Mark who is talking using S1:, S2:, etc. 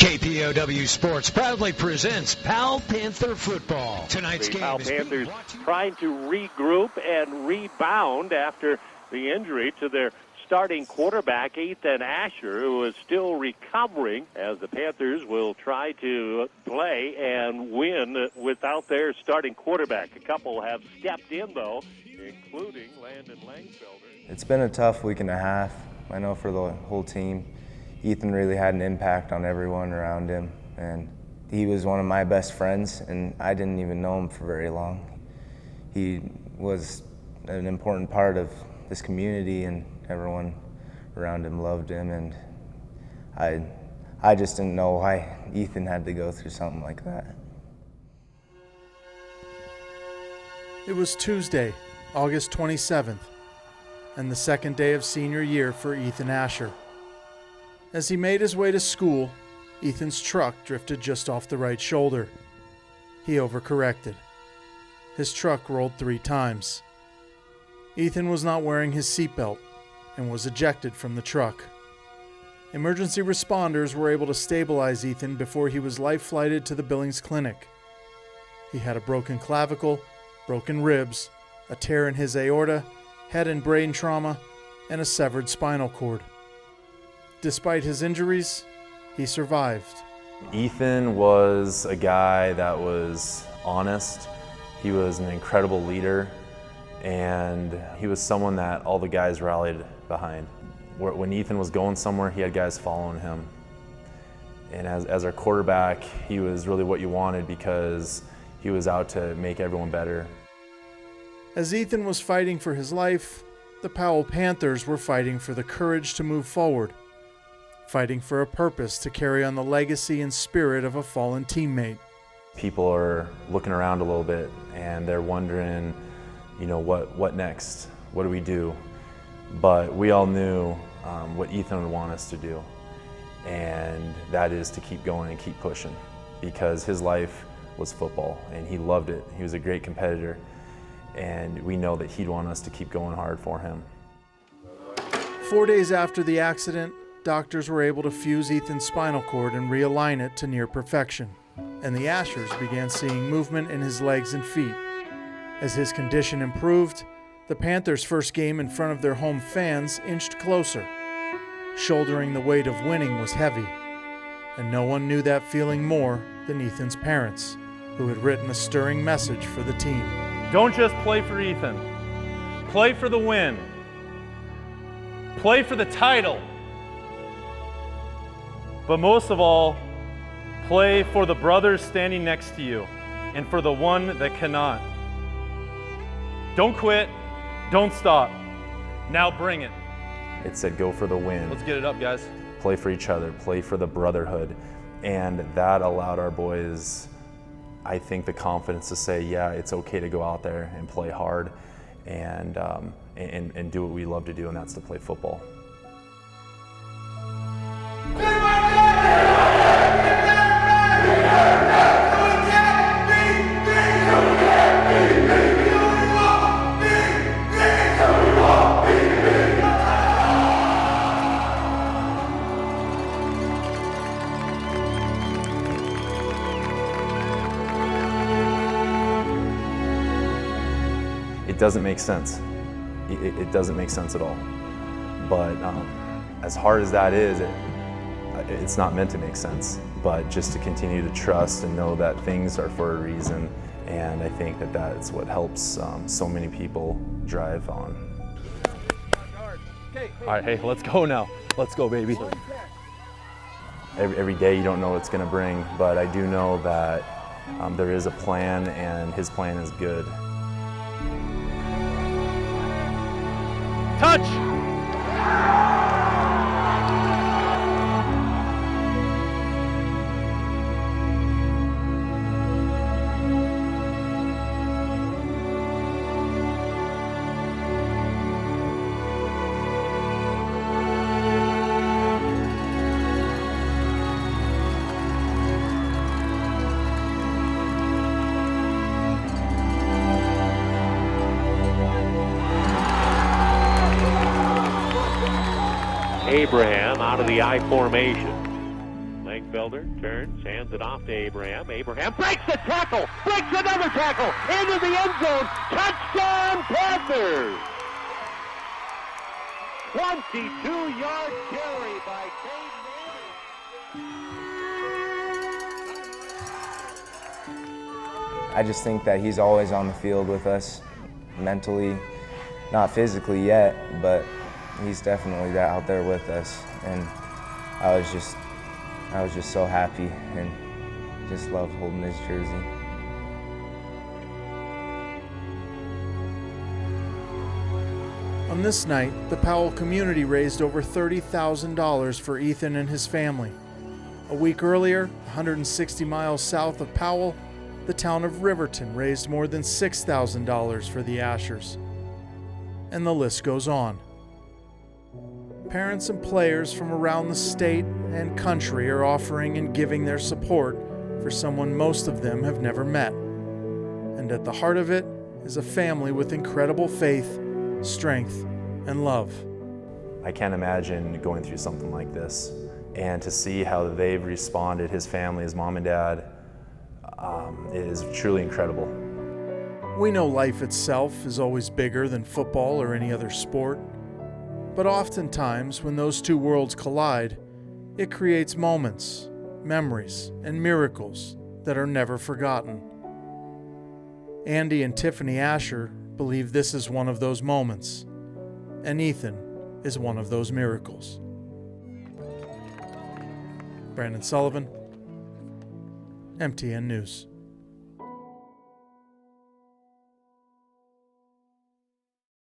S1: KPOW Sports proudly presents Powell Panther football. Tonight's game
S2: Powell Panthers trying to regroup and rebound after the injury to their starting quarterback, Ethan Asher, who is still recovering, as the Panthers will try to play and win without their starting quarterback. A couple have stepped in, though, including Landon Langsfelder.
S3: It's been a tough week and a half, I know, for the whole team. Ethan really had an impact on everyone around him, and he was one of my best friends, and I didn't even know him for very long. He was an important part of this community, and everyone around him loved him, and I just didn't know why Ethan had to go through something like that.
S4: It was Tuesday, August 27th, and the second day of senior year for Ethan Asher. As he made his way to school, Ethan's truck drifted just off the right shoulder. He overcorrected. His truck rolled 3 times. Ethan was not wearing his seatbelt and was ejected from the truck. Emergency responders were able to stabilize Ethan before he was life-flighted to the Billings Clinic. He had a broken clavicle, broken ribs, a tear in his aorta, head and brain trauma, and a severed spinal cord. Despite his injuries, he survived.
S5: Ethan was a guy that was honest. He was an incredible leader, and he was someone that all the guys rallied behind. When Ethan was going somewhere, he had guys following him. And as our quarterback, he was really what you wanted because he was out to make everyone better.
S4: As Ethan was fighting for his life, the Powell Panthers were fighting for the courage to move forward, fighting for a purpose to carry on the legacy and spirit of a fallen teammate.
S5: People are looking around a little bit and they're wondering, what next? What do we do? But we all knew what Ethan would want us to do, and that is to keep going and keep pushing, because his life was football and he loved it. He was a great competitor, and we know that he'd want us to keep going hard for him.
S4: 4 days after the accident, doctors were able to fuse Ethan's spinal cord and realign it to near perfection, and the Ashers began seeing movement in his legs and feet. As his condition improved, the Panthers' first game in front of their home fans inched closer. Shouldering the weight of winning was heavy, and no one knew that feeling more than Ethan's parents, who had written a stirring message for the team.
S6: Don't just play for Ethan. Play for the win. Play for the title. But most of all, play for the brothers standing next to you and for the one that cannot. Don't quit. Don't stop. Now bring it.
S5: It said go for the win.
S6: Let's get it up, guys.
S5: Play for each other, play for the brotherhood. And that allowed our boys, I think, the confidence to say, yeah, it's okay to go out there and play hard and do what we love to do, and that's to play football. It doesn't make sense. It doesn't make sense at all. But as hard as that is, it's not meant to make sense. But just to continue to trust and know that things are for a reason, and I think that that's what helps so many people drive on.
S6: All right, hey, let's go now. Let's go, baby.
S5: Every day you don't know what it's going to bring, but I do know that there is a plan, and his plan is good.
S6: Touch!
S2: Abraham out of the I formation. Felder turns, hands it off to Abraham. Abraham breaks the tackle, breaks another tackle, into the end zone. Touchdown, Panthers! 22-yard carry by Cade Navy.
S3: I just think that he's always on the field with us, mentally, not physically yet, but he's definitely out there with us. And I was just so happy and just loved holding his jersey.
S4: On this night, the Powell community raised over $30,000 for Ethan and his family. A week earlier, 160 miles south of Powell, the town of Riverton raised more than $6,000 for the Ashers. And the list goes on. Parents and players from around the state and country are offering and giving their support for someone most of them have never met. And at the heart of it is a family with incredible faith, strength, and love.
S5: I can't imagine going through something like this, and to see how they've responded, his family, his mom and dad, is truly incredible.
S4: We know life itself is always bigger than football or any other sport, but oftentimes when those two worlds collide, it creates moments, memories, and miracles that are never forgotten. Andy and Tiffany Asher believe this is one of those moments, and Ethan is one of those miracles. Brandon Sullivan, MTN News.